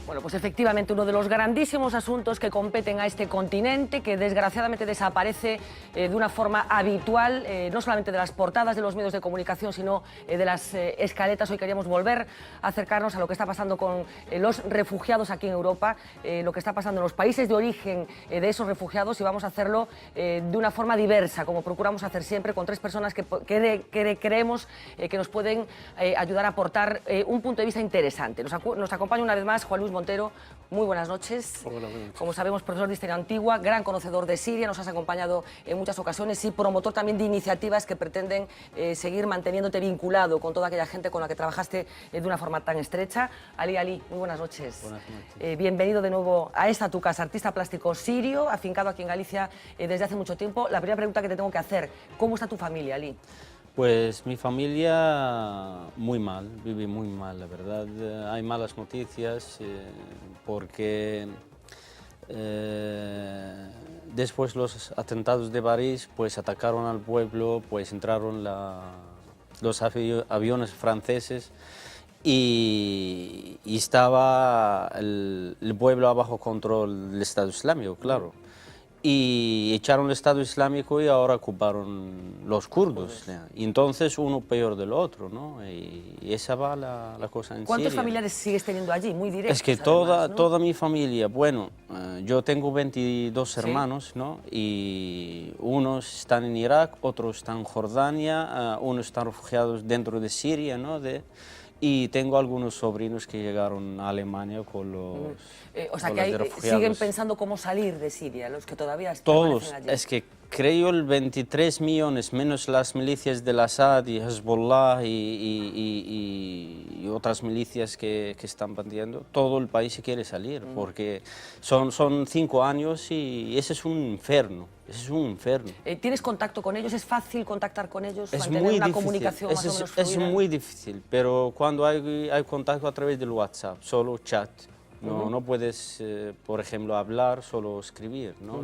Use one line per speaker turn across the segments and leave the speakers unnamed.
Bueno, pues efectivamente uno de los grandísimos asuntos que competen a este continente, que desgraciadamente desaparece de una forma habitual, no solamente de las portadas de los medios de comunicación, sino de las escaletas. Hoy queríamos volver a acercarnos a lo que está pasando con los refugiados aquí en Europa, lo que está pasando en los países de origen de esos refugiados, y vamos a hacerlo de una forma diversa, como procuramos hacer siempre, con tres personas que creemos que nos pueden ayudar a aportar un punto de vista interesante. Nos acompaña una vez más Juan Luis Montero. Muy buenas noches.
Hola, buenas noches.
Como sabemos, profesor de Historia Antigua, gran conocedor de Siria, nos has acompañado en muchas ocasiones y promotor también de iniciativas que pretenden seguir manteniéndote vinculado con toda aquella gente con la que trabajaste de una forma tan estrecha. Ali, muy buenas noches.
Buenas noches.
Bienvenido de nuevo a esta tu casa, artista plástico sirio, afincado aquí en Galicia desde hace mucho tiempo. La primera pregunta que te tengo que hacer, ¿cómo está tu familia, Ali?
Pues mi familia muy mal, vive muy mal, la verdad. Hay malas noticias porque después los atentados de París pues atacaron al pueblo, pues entraron los aviones franceses y estaba el pueblo bajo control del Estado Islámico, claro. Y echaron el Estado Islámico y ahora ocuparon los kurdos. Y entonces uno peor del otro, ¿no? Y esa va la cosa en
¿Cuántos
Siria.
familiares sigues teniendo allí? Muy directos.
Es que
además, ¿no?
toda mi familia, bueno, yo tengo 22
¿Sí?
hermanos, ¿no? Y unos están en Irak, otros están en Jordania, unos están refugiados dentro de Siria, ¿no? Y tengo algunos sobrinos que llegaron a Alemania con los
O sea,
con
que
los refugiados.
siguen pensando cómo salir de Siria, los que todavía
Todos,
permanecen allí.
es que creo el 23 millones, menos las milicias del Assad y Hezbollah y otras milicias que están bandiendo, todo el país se quiere salir, porque son 5 años y ese es un infierno, ese es un infierno.
¿Tienes contacto con ellos? ¿Es fácil contactar con ellos?
Es
¿Mantener
muy
una
difícil,
comunicación más o menos
es
fluida?
muy difícil, pero cuando hay contacto a través del WhatsApp, solo chat, no puedes, por ejemplo, hablar, solo escribir, ¿no?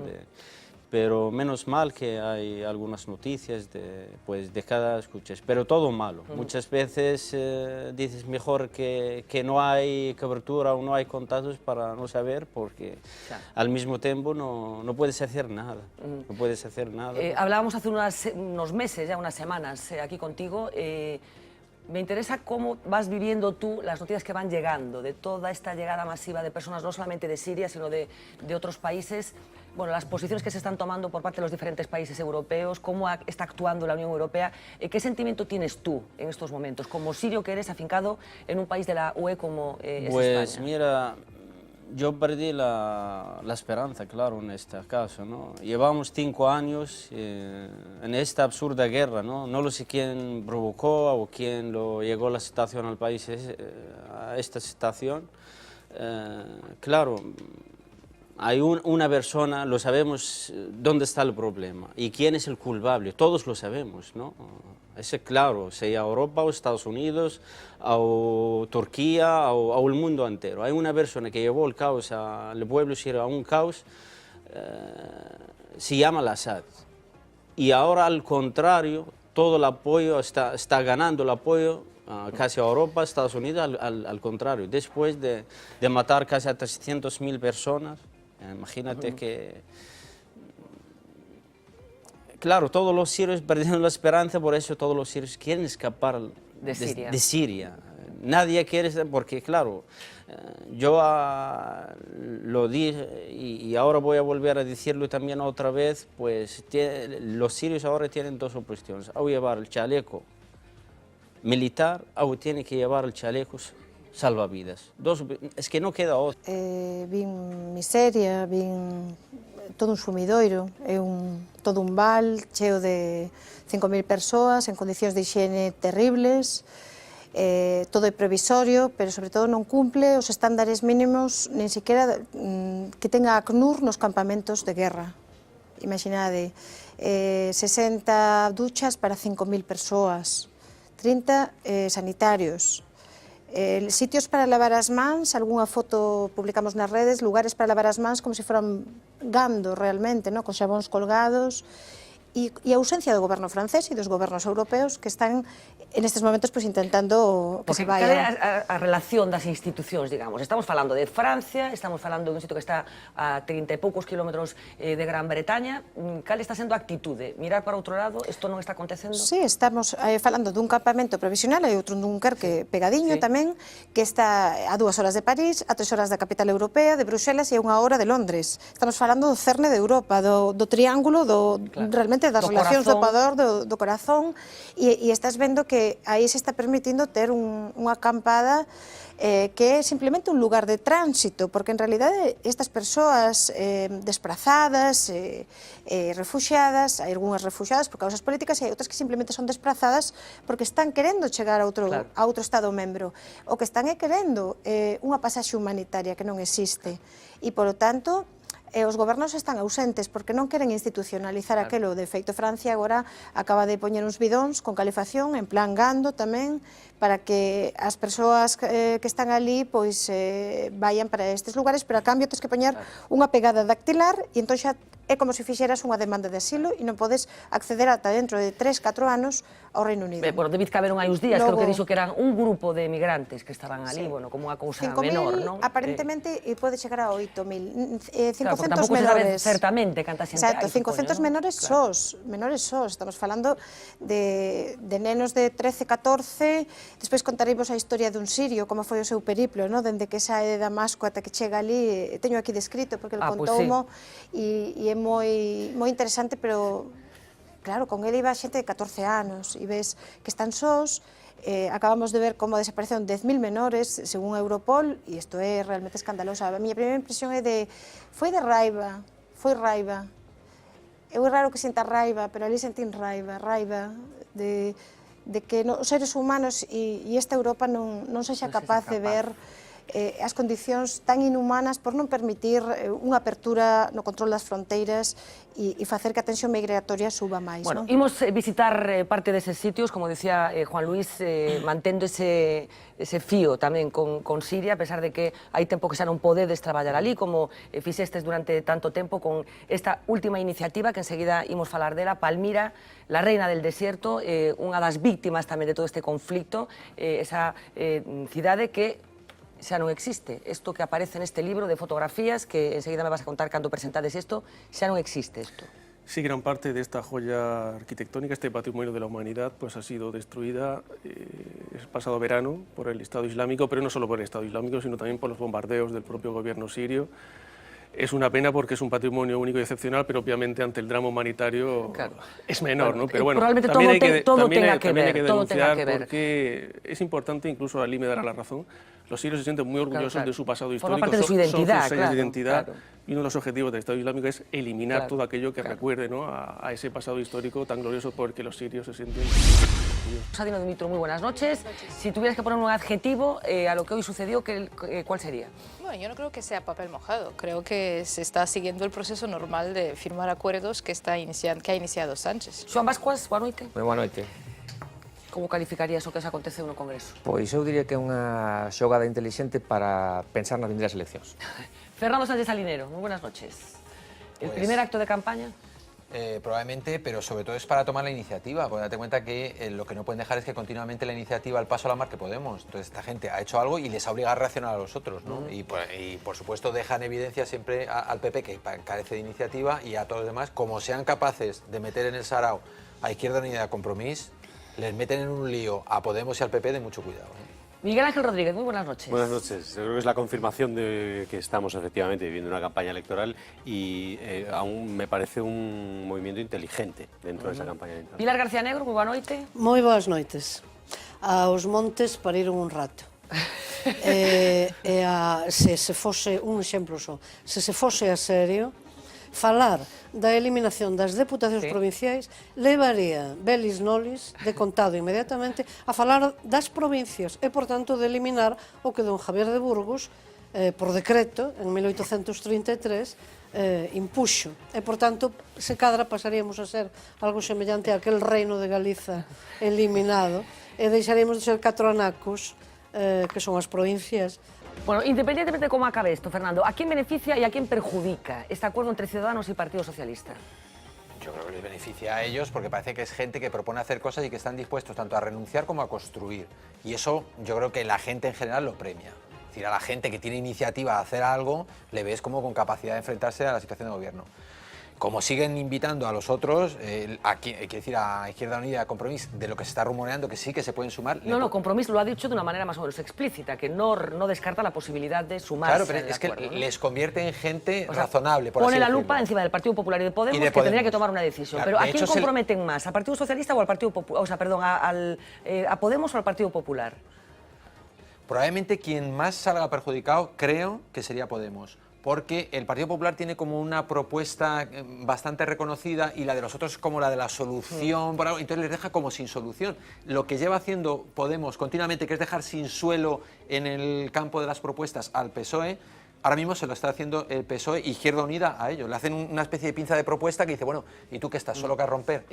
Pero menos mal que hay algunas noticias de cada escuchas, pero todo malo. Muchas veces dices mejor que no hay cobertura o no hay contactos para no saber, porque al mismo tiempo no puedes hacer nada. No puedes hacer nada.
Hablábamos hace unos meses, ya unas semanas, aquí contigo. Me interesa cómo vas viviendo tú las noticias que van llegando, de toda esta llegada masiva de personas, no solamente de Siria, sino de otros países. Bueno, las posiciones que se están tomando por parte de los diferentes países europeos, cómo está actuando la Unión Europea. ¿Qué sentimiento tienes tú en estos momentos, como sirio que eres, afincado en un país de la UE como es
Pues
España?
mira, yo perdí la esperanza, claro, en este caso, ¿no? Llevamos 5 años en esta absurda guerra, ¿no? No lo sé quién provocó o quién lo llegó la situación al país a esta situación. Claro, hay una persona, lo sabemos dónde está el problema y quién es el culpable, todos lo sabemos, ¿no? Es claro, sea Europa o Estados Unidos o Turquía o el mundo entero. Hay una persona que llevó el caos al pueblo sirio, a un caos, se llama Assad. Y ahora al contrario, todo el apoyo, está ganando el apoyo casi a Europa, Estados Unidos, al contrario. Después de matar casi a 300.000 personas, imagínate que... Claro, todos los sirios perdieron la esperanza, por eso todos los sirios quieren escapar de Siria. Nadie quiere, porque claro, yo lo dije y ahora voy a volver a decirlo también otra vez, pues los sirios ahora tienen dos opciones, o llevar el chaleco militar o tienen que llevar el chaleco salvavidas. Es que no queda otro.
Vin miseria, vin todo un sumidoiro, todo un val cheo de 5.000 persoas en condicións de higiene terribles, todo é provisorio, pero sobre todo non cumple os estándares mínimos nin siquiera que tenga a ACNUR nos campamentos de guerra. Imaginade, 60 duchas para 5.000 persoas, 30 sanitarios, sitios para lavar as mans, algunha foto publicamos nas redes, lugares para lavar as mans como se foran gando realmente, ¿no? Con xabóns colgados, e a ausencia do goberno francés e dos gobernos europeos que están en estes momentos pues, intentando que se
Cal é
vaya.
a relación das institucións, digamos? Estamos falando de Francia, estamos falando de un sitio que está a 30 e poucos kilómetros de Gran Bretaña. Cal está sendo a actitude? Mirar para outro lado? Isto non está acontecendo?
Sí, estamos falando dun campamento provisional e outro en Dunkerque pegadiño tamén, que está a 2 horas de París, a 3 horas da capital europea, de Bruxelas e a 1 hora de Londres. Estamos falando do cerne de Europa, do triángulo, realmente das relacións do poder, do corazón, e estás vendo que aí se está permitindo ter unha acampada que é simplemente un lugar de tránsito, porque en realidade estas persoas desplazadas, refuxiadas, hai algunhas refuxiadas por causas políticas e hai outras que simplemente son desplazadas porque están querendo chegar a outro Estado membro. O que están é querendo unha pasaxe humanitaria que non existe e, polo tanto, os gobernos están ausentes porque non queren institucionalizar aquelo. De feito, Francia agora acaba de poñer uns bidóns con calefacción en plan gando tamén para que as persoas que están ali pois vayan para estes lugares, pero a cambio tens que poñer unha pegada dactilar e entón xa é como se fixeras unha demanda de asilo e non podes acceder ata dentro de 3-4 anos ao Reino Unido.
Bueno, David Cameron hai uns días creo que dixo que eran un grupo de migrantes que estaban ali, bueno, como unha cousa menor, non?
5.000 aparentemente pode chegar a 8.000.
500 menores. Certamente canta xente.
Exacto, 500 menores sós, estamos falando de nenos de 13, 14, despois contaremos a historia dun sirio, como foi o seu periplo, dende que sae de Damasco ata que chega ali, teño aquí descrito porque ele contoumo e é moi interesante, pero claro, con ele iba xente de 14 anos e ves que están sós. Acabamos de ver como desapareceron 10.000 menores, según Europol, e isto é realmente escandaloso. A miña primeira impresión é foi de raiva, foi raiva. É raro que sinta raiva, pero ali sentín raiva de que os seres humanos e esta Europa non sexa capaz de ver as condicións tan inhumanas por non permitir unha apertura no control das fronteiras e facer que a tensión migratoria suba máis.
Bueno, imos visitar parte deses sitios, como decía Juan Luis, mantendo ese fío tamén con Siria, a pesar de que hai tempo que xa non podedes traballar ali, como fixestes durante tanto tempo con esta última iniciativa, que enseguida imos falar dela, Palmira, la reina del desierto, unha das víctimas tamén de todo este conflicto, esa cidade que xa non existe. Isto que aparece neste libro de fotografías, que enseguida me vas a contar cando presentades isto, xa non existe isto.
Sí, gran parte de esta joya arquitectónica, este patrimonio de la humanidad, pues ha sido destruida el pasado verano por el Estado Islámico, pero no solo por el Estado Islámico, sino también por los bombardeos del propio gobierno sirio. Es una pena porque es un patrimonio único y excepcional, pero obviamente ante el drama humanitario es menor, ¿no? Pero bueno,
probablemente todo tenga que ver,
porque es importante, incluso Ali me dará la razón, los sirios se sienten muy orgullosos de su pasado histórico,
parte de su identidad,
son sus señas de identidad, y uno de los objetivos del Estado Islámico es eliminar todo aquello que recuerde, ¿no?, a ese pasado histórico tan glorioso por el que los sirios se sienten orgullosos.
Sadino Dimitro, muy buenas noches. Si tuvieras que poner un adjetivo a lo que hoy sucedió, ¿cuál sería?
Bueno, yo no creo que sea papel mojado, creo que se está siguiendo el proceso normal de firmar acuerdos que ha iniciado Sánchez.
Xoan Bascuas, boa noite.
Moi boa noite.
Como calificarías o que se aconteceu no Congreso?
Pois eu diría que é unha xogada intelixente para pensar nas vindeiras eleccións.
Fernando Sánchez Salinero, muy buenas noches. ¿El primer acto de campaña?
Probablemente, pero sobre todo es para tomar la iniciativa, porque date cuenta que lo que no pueden dejar es que continuamente la iniciativa al paso a la mar que Podemos. Entonces esta gente ha hecho algo y les ha obligado a reaccionar a los otros, ¿no? Y por supuesto dejan evidencia siempre al PP que carece de iniciativa y a todos los demás, como sean capaces de meter en el sarao a Izquierda Unida y a Compromís, les meten en un lío a Podemos y al PP de mucho cuidado, ¿eh?
Miguel Ángel Rodríguez, muy buenas noches.
Buenas noches. Yo creo que es la confirmación de que estamos efectivamente viviendo una campaña electoral y aún me parece un movimiento inteligente dentro de esa campaña electoral.
Pilar García Negro, muy boa noite.
Moi boas noites. Aos montes pariron un rato. Se fose un exemplo só, se fose a serio, falar da eliminación das deputacións provinciais levaría Belis Nolis decontado inmediatamente a falar das provincias e, por tanto, de eliminar o que don Javier de Burgos, por decreto, en 1833, impuxo. E, por tanto, se cadra pasaríamos a ser algo semellante a aquel reino de Galiza eliminado e deixaríamos de ser 4 anacos, que son as provincias.
Bueno, independientemente de cómo acabe esto, Fernando, ¿a quién beneficia y a quién perjudica este acuerdo entre Ciudadanos y Partido Socialista?
Yo creo que les beneficia a ellos porque parece que es gente que propone hacer cosas y que están dispuestos tanto a renunciar como a construir. Y eso yo creo que la gente en general lo premia. Es decir, a la gente que tiene iniciativa a hacer algo, le ves como con capacidad de enfrentarse a la situación de gobierno. Como siguen invitando a los otros, quiero decir, a Izquierda Unida, a Compromís, de lo que se está rumoreando, que sí que se pueden sumar...
No, Compromís lo ha dicho de una manera más o menos explícita, que no descarta la posibilidad de sumarse.
Claro, pero es que les convierte en gente razonable, por
pone
así
la
decirlo.
lupa encima del Partido Popular y de Podemos, que tendría que tomar una decisión.
Claro,
pero ¿a
de
quién
hecho,
comprometen más? ¿Al Partido Socialista o al Partido Popular? O sea, perdón, ¿a Podemos o al Partido Popular?
Probablemente quien más salga perjudicado, creo que sería Podemos. Porque el Partido Popular tiene como una propuesta bastante reconocida y la de los otros como la de la solución, entonces les deja como sin solución. Lo que lleva haciendo Podemos continuamente, que es dejar sin suelo en el campo de las propuestas al PSOE, ahora mismo se lo está haciendo el PSOE y Izquierda Unida a ellos. Le hacen una especie de pinza de propuesta que dice, bueno, ¿y tú qué estás solo que a romper?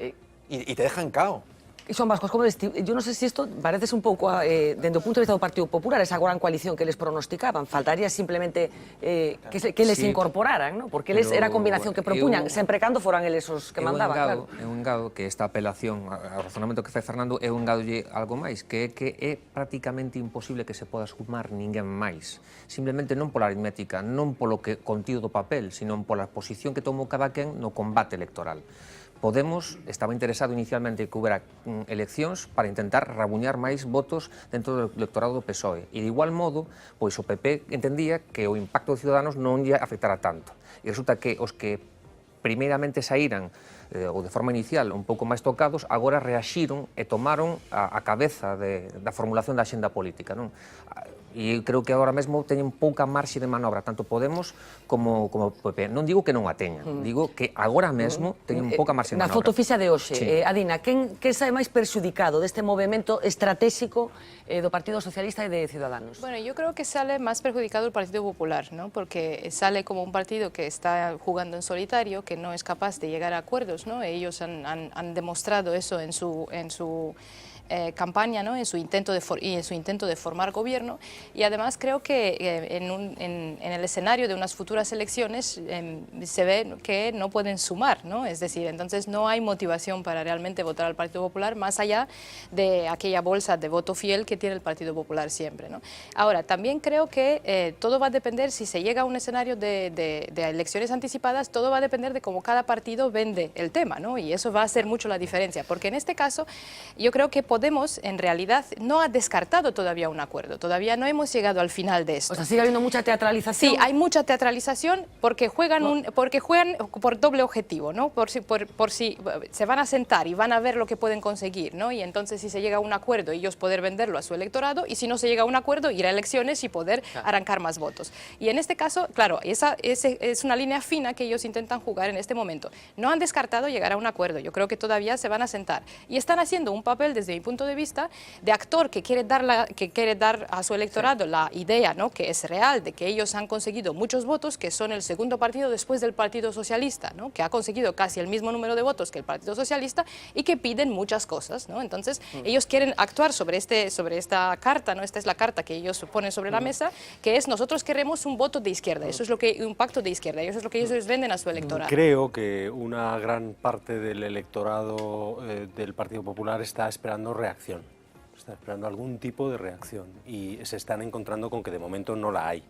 Y te dejan cao.
E son vascos, como yo non sei se isto parece un pouco, dende o punto de vista do Partido Popular, esa gran coalición que les pronosticaban, faltaría simplemente que les incorporaran, ¿no? Porque eles era a combinación que propuñan, sempre cando foran eles os que mandaban, claro.
É un engado que esta apelación ao razonamento que fai Fernando é un engadolle algo máis, que é prácticamente imposible que se poda sumar ninguén máis. Simplemente non pola aritmética, non polo que contido do papel, sino pola posición que tomou cada quen no combate electoral. Podemos estaba interesado inicialmente que houbera eleccións para intentar rabuñar máis votos dentro do electorado do PSOE. E de igual modo, pois o PP entendía que o impacto dos Ciudadanos non lle afectara tanto. E resulta que os que primeiramente saíran ou de forma inicial un pouco máis tocados, agora reaxiron e tomaron a cabeza da formulación da axenda política, non? E creo que agora mesmo teñen pouca marxe de manobra, tanto Podemos como PP. Non digo que non a teñan, digo que agora mesmo teñen pouca marxe de manobra.
Na foto fixa de hoxe,
sí.
Adina, quen sae máis perxudicado deste movimento estratégico do Partido Socialista e de Ciudadanos?
Bueno, yo creo que sale más perjudicado el Partido Popular, ¿no? Porque sale como un partido que está jugando en solitario, que no es capaz de llegar a acuerdos, ¿no? Ellos han demostrado eso en su campaña, ¿no? en su intento de formar gobierno, y además creo que en el escenario de unas futuras elecciones se ve que no pueden sumar, ¿no? Es decir, entonces no hay motivación para realmente votar al Partido Popular más allá de aquella bolsa de voto fiel que tiene el Partido Popular siempre, ¿no? Ahora, también creo que todo va a depender, si se llega a un escenario de elecciones anticipadas, todo va a depender de cómo cada partido vende el tema, ¿no? Y eso va a hacer mucho la diferencia, porque en este caso yo creo que Podemos, en realidad, no ha descartado todavía un acuerdo. Todavía no hemos llegado al final de esto.
O sea, sigue habiendo mucha teatralización.
Sí, hay mucha teatralización porque juegan por doble objetivo, ¿no? Por si se van a sentar y van a ver lo que pueden conseguir, ¿no? Y entonces si se llega a un acuerdo, ellos poder venderlo a su electorado, y si no se llega a un acuerdo, ir a elecciones y poder arrancar más votos. Y en este caso, claro, esa es una línea fina que ellos intentan jugar en este momento. No han descartado llegar a un acuerdo. Yo creo que todavía se van a sentar. Y están haciendo un papel, desde mi punto de vista, de actor que quiere dar a su electorado la idea, ¿no? Que es real, de que ellos han conseguido muchos votos, que son el segundo partido después del Partido Socialista, ¿no? Que ha conseguido casi el mismo número de votos que el Partido Socialista y que piden muchas cosas, ¿no? Entonces, ellos quieren actuar sobre esta carta, ¿no? Esta es la carta que ellos ponen sobre la mesa, que es: nosotros queremos un voto de izquierda, eso es un pacto de izquierda, eso es lo que ellos venden a su electorado.
Creo que una gran parte del electorado del Partido Popular está esperando reacción. Está esperando algún tipo de reacción y se están encontrando con que de momento no la hay.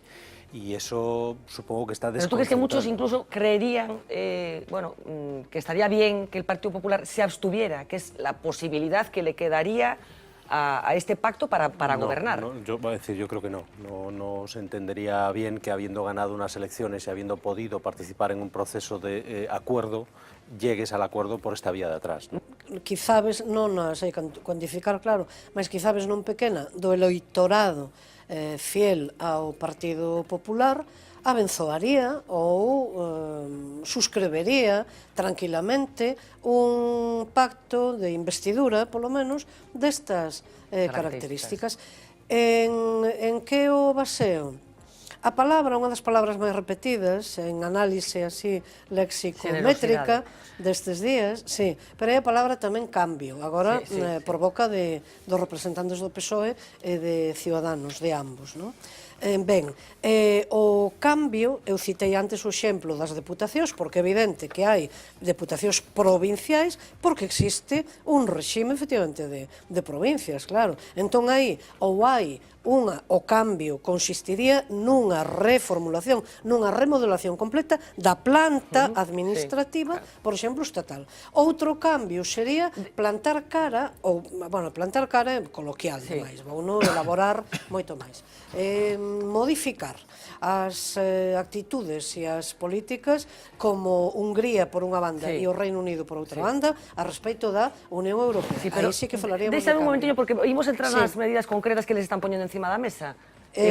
Y eso supongo que está desconcentrado.
¿Pero tú crees que muchos incluso creerían que estaría bien que el Partido Popular se abstuviera, que es la posibilidad que le quedaría a este pacto para gobernar?
No, yo creo que no. No se entendería bien que, habiendo ganado unas elecciones y habiendo podido participar en un proceso de acuerdo, llegues al acuerdo por esta vía de atrás, ¿no?
Quizás, non sei cuantificar, claro, mas quizás non pequena do eleitorado fiel ao Partido Popular abenzoaría ou suscribiría tranquilamente un pacto de investidura, polo menos, destas características. En que o baseo? A palabra, unha das palabras máis repetidas en análise así léxico-métrica destes días, sí, pero a palabra tamén cambio, agora por boca dos representantes do PSOE e de Ciudadanos, de ambos, non? Ben, o cambio, eu citei antes o exemplo das deputacións, porque é evidente que hai deputacións provinciais porque existe un regime efectivamente de provincias, claro. Entón aí ou hai o cambio consistiría nunha reformulación, nunha remodelación completa da planta administrativa, por exemplo, estatal. Outro cambio sería plantar cara, ou, bueno, plantar cara é coloquial demais, vou non elaborar moito máis. Modificar as actitudes e as políticas como Hungría por unha banda e o Reino Unido por outra banda a respecto da Unión Europea. Aí sí que falaríamos de
Deixame un
cambio.
momentiño, porque imos entrar nas medidas concretas que les están poñendo encima da mesa.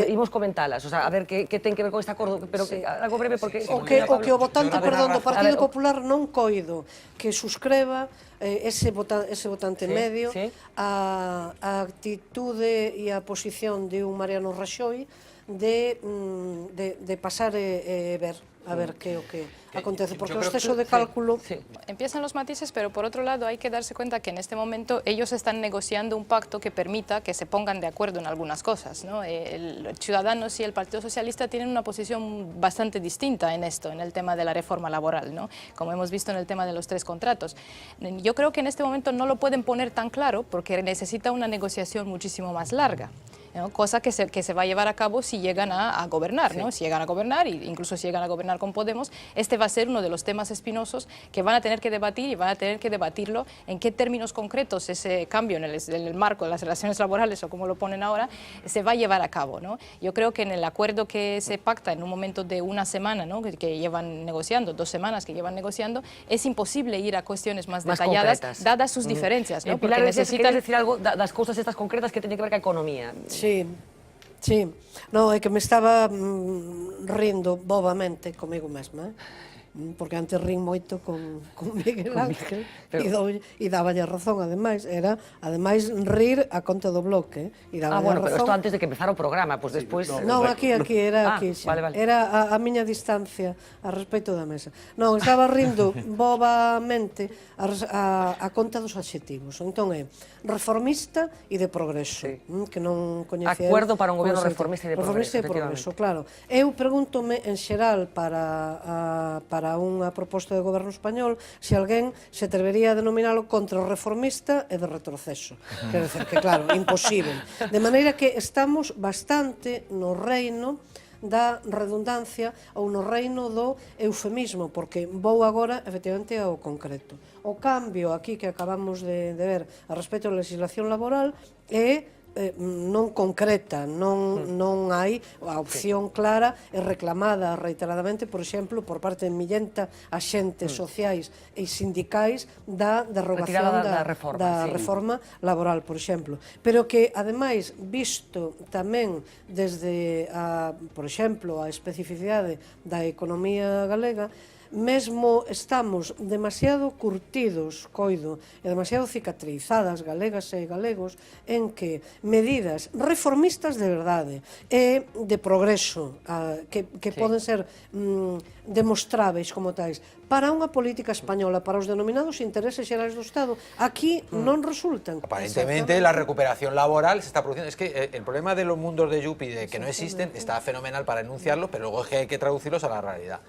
Imos comentalas, o sea, a ver que ten que ver con este acordo, pero algo breve, porque...
O que o votante, perdón, do Partido Popular non coido que suscriba ese votante medio a actitude e a posición de un Mariano Raxoi de pasar ver a ver que o que acontece, porque o exceso de cálculo...
Empiezan los matices, pero por otro lado hay que darse cuenta que en este momento ellos están negociando un pacto que permita que se pongan de acuerdo en algunas cosas, ¿no? El Ciudadanos y el Partido Socialista tienen una posición bastante distinta en esto, en el tema de la reforma laboral, ¿no? Como hemos visto en el tema de los 3 contratos. Yo creo que en este momento no lo pueden poner tan claro porque necesita una negociación muchísimo más larga, ¿no? Cosa que se va a llevar a cabo si llegan a gobernar, ¿no? Si llegan a gobernar, e incluso si llegan a gobernar con Podemos, este va a ser uno de los temas espinosos que van a tener que debatir, y van a tener que debatirlo en qué términos concretos ese cambio en el marco de las relaciones laborales, o como lo ponen ahora, se va a llevar a cabo, ¿no? Yo creo que en el acuerdo que se pacta en un momento de una semana, ¿no? que llevan negociando, 2 semanas que llevan negociando, es imposible ir a cuestiones más detalladas,
concretas,
dadas sus diferencias, ¿no?
Pilar,
necesitan
decir algo das cousas estas concretas que teñen que ver ca economía.
Sí, no, é que me estaba rindo bobamente comigo mesma, porque antes rin moito con Miguel Ángel e daballe razón, ademais, era rir a conta do bloque, e daballe
bueno,
razón.
pero isto antes de que empezara o programa, pois despois...
Non, aquí, era aquí xa.
Vale.
Era a miña distancia a respecto da mesa. Non, estaba rindo bobamente a conta dos adxetivos. Entón é reformista e de progreso, que non coñecía...
Acuerdo para un goberno reformista e de progreso,
Reformista e de progreso, claro. Eu pregúntome en xeral para unha proposta de goberno español se alguén se atrevería a denominalo contrarreformista e de retroceso. Quer dizer que, claro, imposible. De maneira que estamos bastante no reino da redundancia ou no reino do eufemismo, porque vou agora, efectivamente, ao concreto. O cambio aquí que acabamos de ver a respecto da legislación laboral é non concreta, non hai a opción clara e reclamada reiteradamente, por exemplo, por parte de millenta axentes sociais e sindicais da derrogación da reforma laboral, por exemplo. Pero que, ademais, visto tamén desde, por exemplo, a especificidade da economía galega, mesmo estamos demasiado curtidos, coido, e demasiado cicatrizadas, galegas e galegos, en que medidas reformistas de verdade e de progreso que poden ser demostráveis como tais para unha política española, para os denominados intereses xerais do Estado, aquí non resultan.
Aparentemente la recuperación laboral se está produciendo. Es que el problema de los mundos de Yupi, de que no existen, está fenomenal para enunciarlo, pero luego es que hay que traducirlos a la realidad.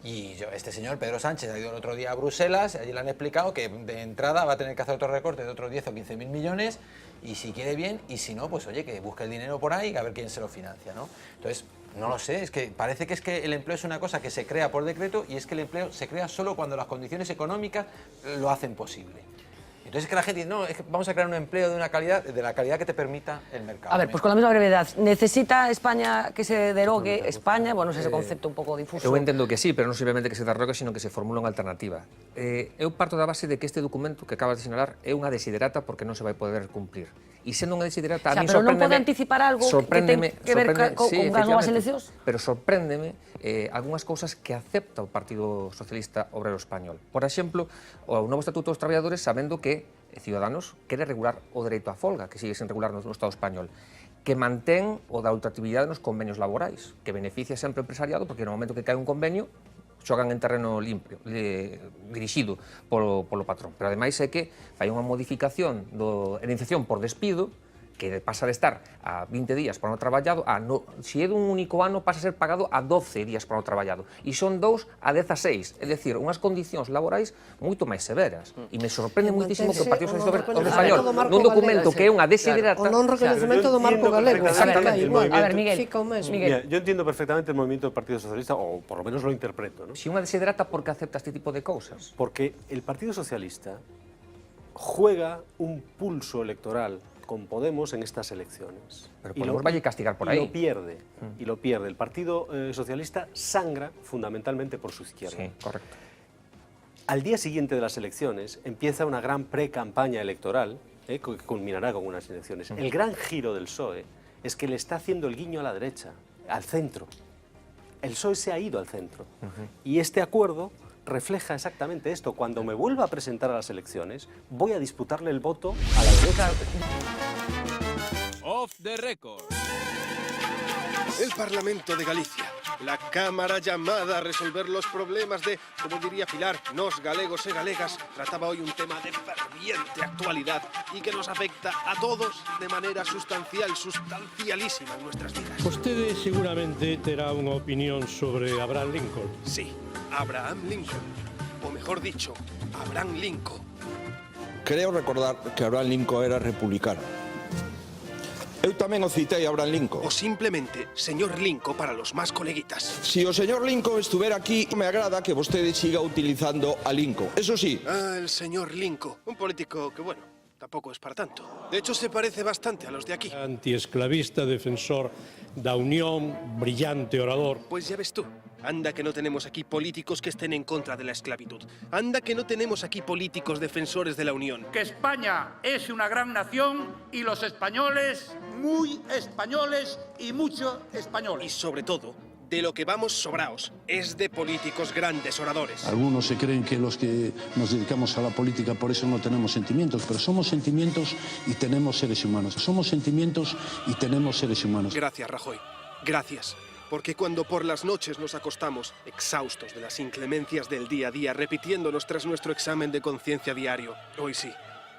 Y este señor, Pedro Sánchez, ha ido el otro día a Bruselas, allí le han explicado que de entrada va a tener que hacer otro recorte de otros 10 o 15 mil millones, y si quiere bien, y si no, pues oye, que busque el dinero por ahí y a ver quién se lo financia, ¿no? Entonces, no lo sé, es que parece que el empleo es una cosa que se crea por decreto, y es que el empleo se crea solo cuando las condiciones económicas lo hacen posible. Entonces es que la gente dice, no, es que vamos a crear un empleo de una calidad, de la calidad que te permita el mercado.
A ver, pues con la misma brevedad, ¿necesita España que se derogue España? Bueno, ese concepto un pouco difuso.
Eu entendo que sí, pero non simplemente que se derogue, sino que se formula unha alternativa. Eu parto da base de que este documento que acabas de sinalar é unha desiderata porque non se vai poder cumplir. E sendo unha desiderata, a mí
pero non pode anticipar algo que ten que ver con as novas eleccións?
Pero sorpréndeme algunhas cousas que acepta o Partido Socialista Obrero Español. Por exemplo, o novo Estatuto dos Traballadores, sabendo que Ciudadanos quere regular o dereito á folga, que sigue sen regular no Estado español, que mantén o da ultraactividade nos convenios laborais, que beneficia sempre o empresariado, porque no momento que cae un convenio, xogan en terreno limpio, dirixido polo patrón. Pero ademais é que fai unha modificación da indemnización por despido que pasa de estar a 20 días por ano traballado a, se é dun único ano, pasa a ser pagado a 12 días por ano traballado. E son 2 a 16, é dicir, unhas condicións laborais moito máis severas. E me sorprende muitísimo que o Partido Socialista Obrero Español, nun documento que é unha desiderata...
O non recoñecemento do marco galego.
Exactamente.
A ver, Miguel.
Fica o mesmo.
Mira, yo entiendo perfectamente el movimiento del Partido Socialista, o por lo menos lo interpreto, ¿no?
Si unha desiderata, por que acepta este tipo de cousas?
Porque el Partido Socialista juega un pulso electoral con Podemos en estas elecciones.
Pero Podemos vaya a castigar por ahí.
Y lo pierde, y lo pierde. El Partido Socialista sangra fundamentalmente por su izquierda.
Sí, correcto.
Al día siguiente de las elecciones empieza una gran pre-campaña electoral, que culminará con unas elecciones. El gran giro del PSOE es que le está haciendo el guiño a la derecha, al centro. El PSOE se ha ido al centro. Y este acuerdo refleja exactamente esto. Cuando me vuelva a presentar a las elecciones, voy a disputarle el voto a la derecha.
Off the record.
El Parlamento de Galicia, la Cámara llamada a resolver los problemas de, como diría Pilar, nos galegos e galegas, trataba hoy un tema de ferviente actualidad y que nos afecta a todos de manera sustancial, sustancialísima en nuestras vidas.
Vostede seguramente terá unha opinión sobre Abraham Lincoln.
Sí, Abraham Lincoln, o mejor dicho, Abraham Lincoln.
Creo recordar que Abraham Lincoln era republicano. Eu tamén o citei a Abraham Lincoln.
O simplemente señor Lincoln para los más coleguitas.
Si o señor Lincoln estuviera aquí, me agrada que vostede siga utilizando a Lincoln. Eso sí.
Ah, el señor Lincoln, un político que, bueno, tampoco es para tanto. De hecho, se parece bastante a los de aquí.
Antiesclavista, defensor da Unión, brillante orador.
Pues ya ves tú. Anda que no tenemos aquí políticos que estén en contra de la esclavitud. Anda que no tenemos aquí políticos defensores de la Unión.
Que España es una gran nación y los españoles, muy españoles y mucho españoles.
Y sobre todo, de lo que vamos sobraos, es de políticos grandes oradores.
Algunos se creen que los que nos dedicamos a la política por eso no tenemos sentimientos, pero somos sentimientos y tenemos seres humanos. Somos sentimientos y tenemos seres humanos.
Gracias, Rajoy. Gracias. Porque cuando por las noches nos acostamos, exhaustos de las inclemencias del día a día, repitiéndonos tras nuestro examen de conciencia diario, hoy sí,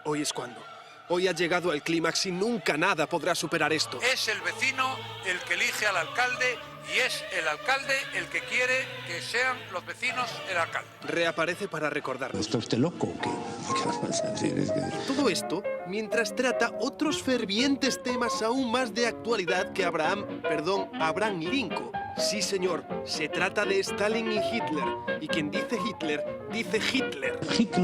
hoy es cuando. Hoy ha llegado al clímax y nunca nada podrá superar esto.
Es el vecino el que elige al alcalde y es el alcalde el que quiere que sean los vecinos el alcalde.
Reaparece para recordarnos.
¿Está usted loco o qué? ¿Qué vas a decir? Es que...
Todo esto mientras trata otros fervientes temas aún más de actualidad que Abraham Lincoln. Sí, señor, se trata de Stalin y Hitler. Y quien dice Hitler, dice Hitler.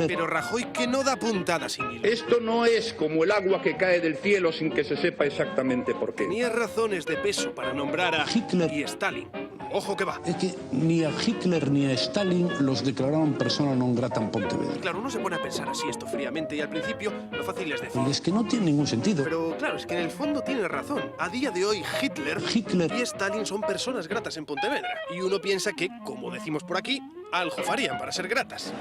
Pero Rajoy que no da puntada sin hilo.
Esto no es como el agua que cae del cielo sin que se sepa exactamente por qué.
Tenía razones de peso para nombrar a
Hitler
y Stalin. Ojo que va.
Es que ni a Hitler ni a Stalin los declararon persona non grata en Pontevedra.
Claro, uno se pone a pensar así esto fríamente y al principio lo fácil es decir.
Es que no tiene ningún sentido.
Pero claro, es que en el fondo tiene razón. A día de hoy Hitler y Stalin son personas gratas en Pontevedra. Y uno piensa que, como decimos por aquí, algo farían para ser gratas.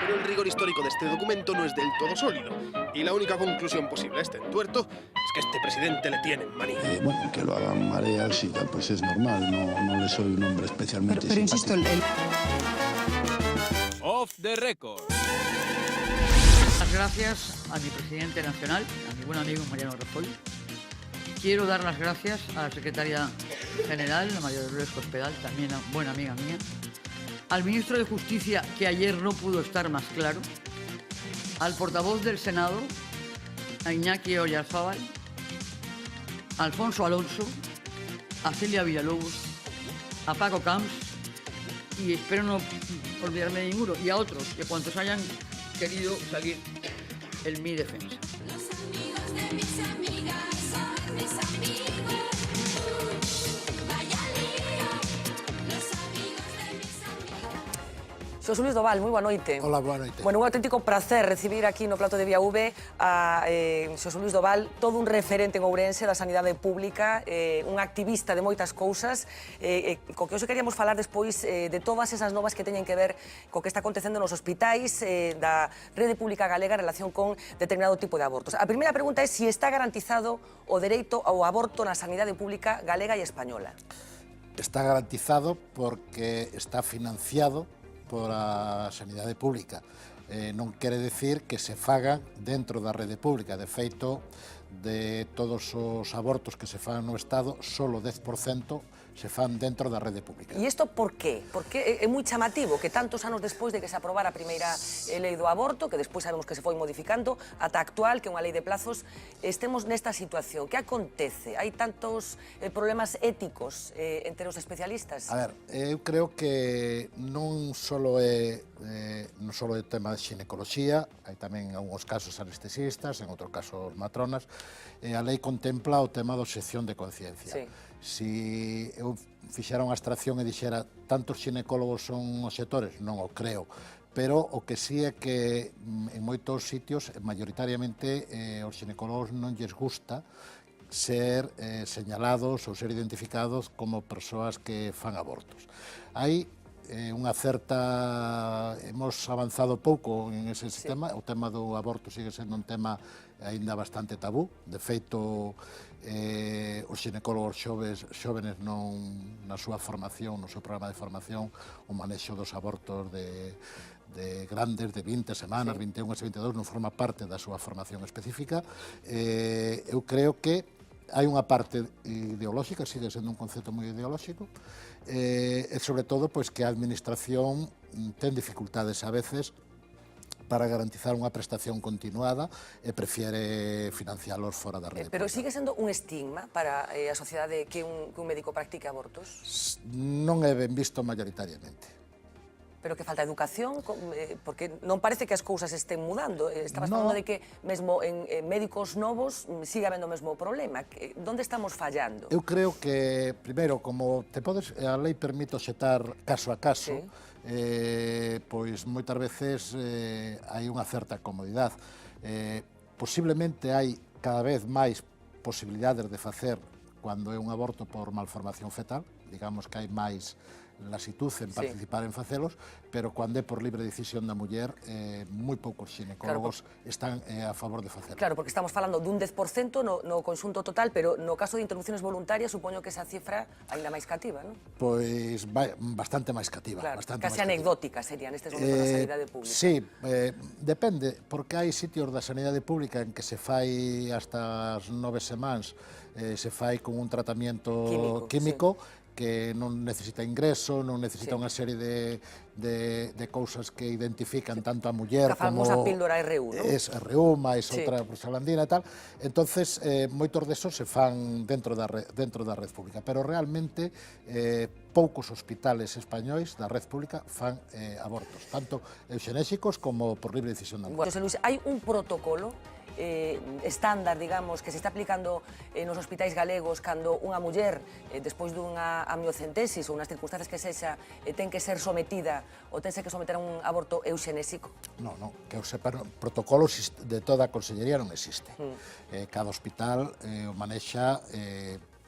Pero el rigor histórico de este documento no es del todo sólido. Y la única conclusión posible a este entuerto es que este presidente le tiene manía.
Bueno, que lo hagan mareas y tal, pues es normal. No le soy un hombre especialmente
pero
simpático.
insisto, Off the record.
Las gracias a mi presidente nacional, a mi buen amigo Mariano Rajoy. Quiero dar las gracias a la secretaria general, a María Dolores Cospedal, también una buena amiga mía. Al ministro de Justicia, que ayer no pudo estar más claro. Al portavoz del Senado, a Iñaki Oyarzábal. A Alfonso Alonso. A Celia Villalobos. A Paco Camps. Y espero no olvidarme de ninguno. Y a otros, que cuantos hayan querido salir en mi defensa.
Los amigos de mis amigas son mis amigos. Vaya lío. Los amigos de mis amigos.
Xosé Luis Doval, moi boa noite.
Hola, boa noite.
Bueno, un auténtico placer recibir aquí no plato de Vía V a Xosé Luis Doval, todo un referente en Ourense da sanidade pública, un activista de moitas cousas, co que hoxe queríamos falar despois de todas esas novas que teñen que ver co que está acontecendo nos hospitais da rede pública galega en relación con determinado tipo de abortos. A primeira pregunta é se está garantizado o dereito ao aborto na sanidade pública galega e española.
Está garantizado porque está financiado por a sanidade pública.
non quere decir que se fagan dentro da rede pública. De feito, de todos os abortos que se fan no Estado, solo 10% se fan dentro da rede pública.
E isto por qué? Porque é moi chamativo que tantos anos despois de que se aprobara a primeira lei do aborto, que despois sabemos que se foi modificando, ata a actual, que é unha lei de plazos, estemos nesta situación. Que acontece? Hai tantos problemas éticos entre os especialistas?
A ver, eu creo que non só é tema de xinecoloxía, hai tamén algúns casos anestesistas, en outros casos matronas, e a lei contempla o tema da obxección de conciencia.
Sí.
Si eu fixera unha abstracción e dixera tantos xinecólogos son obxectores, non o creo, pero o que sí é que en moitos sitios, maioritariamente, os xinecólogos non lles gusta ser señalados ou ser identificados como persoas que fan abortos. Hai unha certa... Hemos avanzado pouco en ese sistema, o tema do aborto sigue sendo un tema aínda bastante tabú. De feito, os xinecólogos xóvenes na súa formación, no seu programa de formación, o manexo dos abortos de grandes, de 20 semanas, 21 e 22, non forma parte da súa formación específica. Eu creo que hai unha parte ideolóxica, sigue sendo un concepto moi ideolóxico, e sobre todo que a administración ten dificultades a veces para garantizar unha prestación continuada e prefiere financialos fora da rede.
Pero sigue sendo un estigma para a sociedade que un médico practique abortos?
Non é ben visto maioritariamente.
Pero que falta educación, porque non parece que as cousas estén mudando. Estabas falando de que mesmo en médicos novos sigue habendo o mesmo problema. Onde estamos fallando?
Eu creo que, primeiro, como a lei permite obxectar caso a caso, pois moitas veces hai unha certa comodidade. Posiblemente hai cada vez máis posibilidades de facer cando é un aborto por malformación fetal, digamos que hai máis lasitude en participar en facelos, pero cando é por libre decisión da muller, moi poucos xinecólogos están a favor de facelo.
Claro, porque estamos falando dun 10% no conxunto total, pero no caso de interrupciones voluntarias, supoño que esa cifra ainda máis cativa, non?
Pois bastante máis cativa.
Claro, case anecdótica sería nestes momentos da sanidade pública.
Sí, depende, porque hai sitios da sanidade pública en que se fai hasta as 9 semanas, se fai con un tratamento químico, que non necesita ingreso, non necesita unha serie de cousas que identifican tanto a muller como...
A famosa píldora RU, non?
Es RU, máis outra prostaglandina e tal. Entonces, moitos desos se fan dentro da red pública, pero realmente poucos hospitales españois da red pública fan abortos, tanto euxenésicos como por libre decisión da muller.
José Luis, hai un protocolo estándar, digamos, que se está aplicando nos hospitais galegos cando unha muller, despois dunha amniocentesis ou nas circunstancias que sexa, ten que ser sometida ou tense que someter a un aborto euxenésico?
Non, que eu sepa, protocolos de toda a consellería non existe. Cada hospital o manexa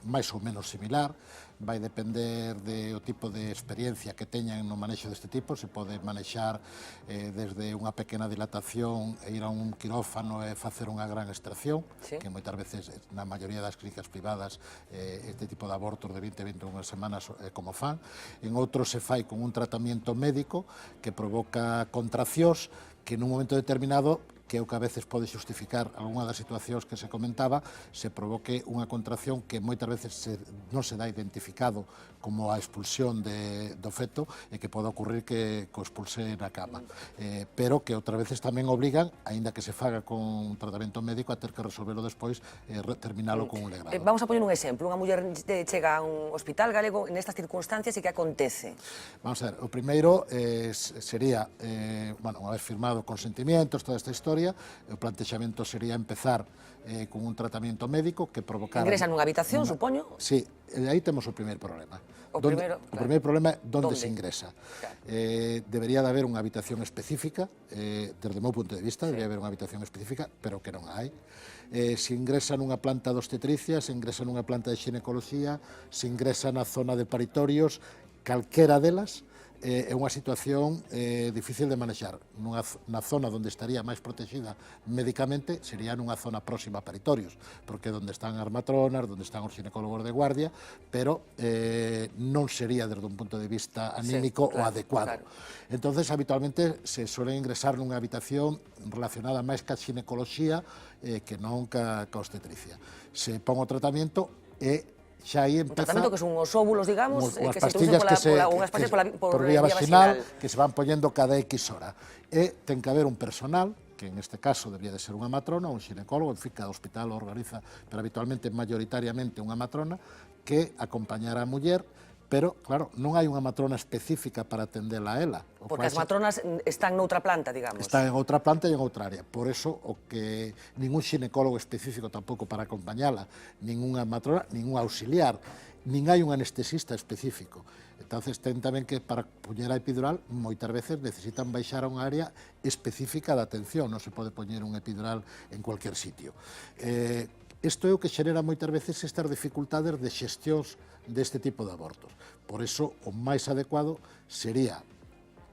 máis ou menos similar, vai depender do tipo de experiencia que teñan no manexo deste tipo, se pode manexar desde unha pequena dilatación e ir a un quirófano e facer unha gran extracción, que moitas veces, na maioría das clínicas privadas, este tipo de abortos de 20-21 semanas como fan. En outros se fai con un tratamento médico que provoca contraccións que nun momento determinado, que é o que a veces pode xustificar algunha das situacións que se comentaba, se provoque unha contracción que moitas veces non se dá identificado como a expulsión do feto e que pode ocurrir que o expulse na cama. Pero que outras veces tamén obligan, aínda que se faga con un tratamento médico, a ter que resolverlo despois e terminalo con un legrado.
Vamos a poñer un exemplo. Unha muller chega a un hospital galego nestas circunstancias e que acontece?
Vamos a ver, o primeiro sería, unha vez firmado consentimientos, toda esta historia, o plantexamento sería empezar con un tratamento médico que provocara...
Ingresan nunha habitación, supoño?
Sí, aí temos o primeiro problema. O primeiro problema é onde se ingresa. Debería de haber unha habitación específica, desde o meu punto de vista, debería haber unha habitación específica, pero que non hai. Se ingresa nunha planta de obstetricia, se ingresa nunha planta de xinecoloxía, se ingresa na zona de paritorios, calquera delas, é unha situación difícil de manexar. Na zona onde estaría máis protegida médicamente sería nunha zona próxima a peritorios, porque é onde están as matronas, onde están os ginecólogos de guardia, pero non sería desde un punto de vista anímico o adecuado. Entonces, habitualmente se suelen ingresar nunha habitación relacionada máis ca xinecoloxía que non ca obstetricia. Se pon o tratamento e xa aí empeza...
Un tratamento que son os óvulos, digamos,
unhas
que se introducen por
vía vaginal, que se van poñendo cada X hora. E ten que haber un personal, que en este caso debía de ser unha matrona, un xinecólogo, en fin, cada hospital organiza, pero habitualmente, mayoritariamente, unha matrona, que acompañara a muller, pero, claro, non hai unha matrona específica para atendela a ela.
Porque as matronas están noutra planta, digamos.
Están en outra planta e en outra área. Por eso, o que ningún xinecólogo específico tampouco para acompañala, ninguna matrona, ningún auxiliar, nin hai un anestesista específico. Entonces, ten tamén que, para poñer a epidural, moitas veces necesitan baixar a unha área específica de atención, non se pode poñer un epidural en cualquier sitio. Isto é o que xerera moitas veces estas dificultades de xestións deste tipo de abortos. Por eso, o máis adecuado sería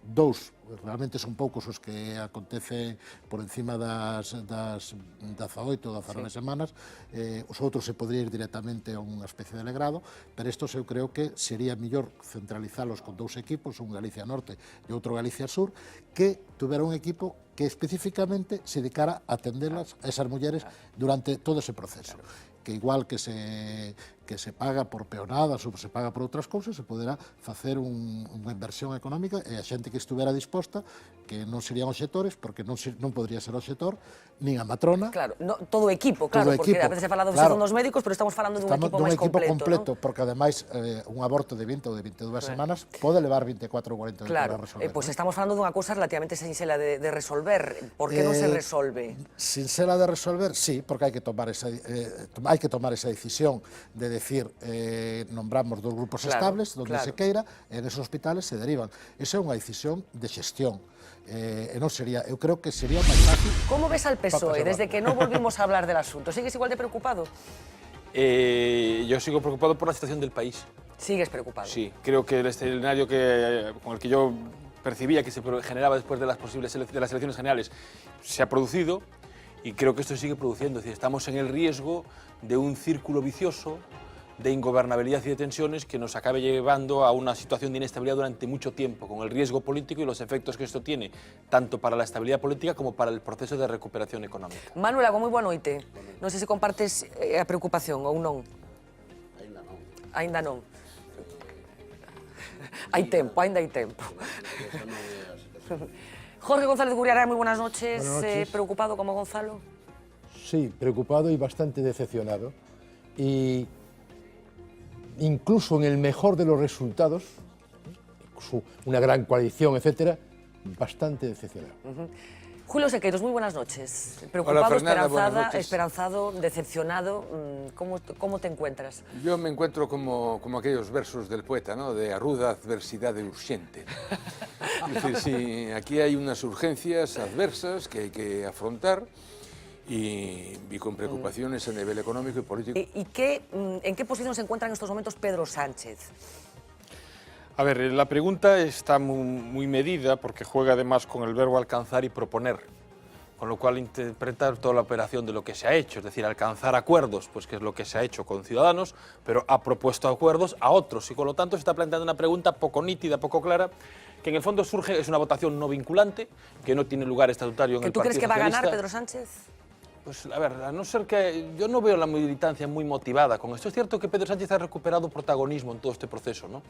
dous, realmente son poucos os que acontecen por encima das 18 ou 19 semanas, os outros se podría ir directamente a unha especie de legrado, pero estos eu creo que sería mellor centralizalos con dous equipos, un Galicia Norte e outro Galicia Sur, que tuvera un equipo que especificamente se dedicara a atenderlas a esas mulleres durante todo ese proceso. Que igual que se paga por peonadas ou se paga por outras cousas, se poderá facer unha inversión económica e a xente que estuvera disposta, que non serían oxetores, porque non podría ser oxetor, nin a matrona.
Claro, todo o equipo, claro, porque a veces se fala dos segundos médicos, pero estamos falando dun equipo máis completo,
porque ademais un aborto de 20 ou de 22 semanas pode levar 24 ou 48 horas a resolver.
Pois estamos falando dunha cousa relativamente sinxela de resolver. Por que non se resolve?
Sinxela de resolver, sí, porque hai que tomar esa decisión de decir, nombramos dos grupos estables, donde se queira, en esos hospitales se derivan. Esa é unha decisión de xestión. Non sería, eu creo que sería máis fácil.
Como ves al PSOE desde que non volvimos a hablar del asunto? ¿Sigues igual de preocupado?
Yo sigo preocupado por la situación del país.
¿Sigues preocupado?
Sí, creo que el escenario con el que yo percibía que se generaba después de las elecciones generales se ha producido y creo que esto se sigue produciendo. Es decir, estamos en el riesgo de un círculo vicioso de ingobernabilidad y de tensiones que nos acabe llevando a una situación de inestabilidad durante mucho tiempo, con el riesgo político y los efectos que esto tiene, tanto para la estabilidad política como para el proceso de recuperación económica.
Manuel, moi boa noite. Non sei se compartes a preocupación ou non. Ainda non. Hai tempo, ainda hai tempo. Jorge González Gurriarán, moi buenas noches. ¿Preocupado como Gonzalo?
Sí, preocupado y bastante decepcionado. Y incluso en el mejor de los resultados, una gran coalición, etcétera, bastante decepcionado.
Julio Sequeiros, muy buenas noches. Preocupado,
Hola, Fernanda,
esperanzado, decepcionado. ¿Cómo te encuentras?
Yo me encuentro como aquellos versos del poeta, ¿no? De aruda adversidade urxente. Es decir, sí, aquí hay unas urgencias adversas que hay que afrontar y con preocupaciones a nivel económico y político.
¿En qué posición se encuentra en estos momentos Pedro Sánchez?
A ver, la pregunta está muy medida porque juega además con el verbo alcanzar y proponer, con lo cual interpretar toda la operación de lo que se ha hecho, es decir, alcanzar acuerdos, pues que es lo que se ha hecho con Ciudadanos, pero ha propuesto acuerdos a otros y con lo tanto se está planteando una pregunta poco nítida, poco clara, que en el fondo surge, es una votación no vinculante, que no tiene lugar estatutario en el Partido Socialista.
¿Tú crees que va a ganar Pedro Sánchez?
Pues a ver, a no ser que yo no veo la militancia muy motivada con esto. Es cierto que Pedro Sánchez ha recuperado protagonismo en todo este proceso, ¿no?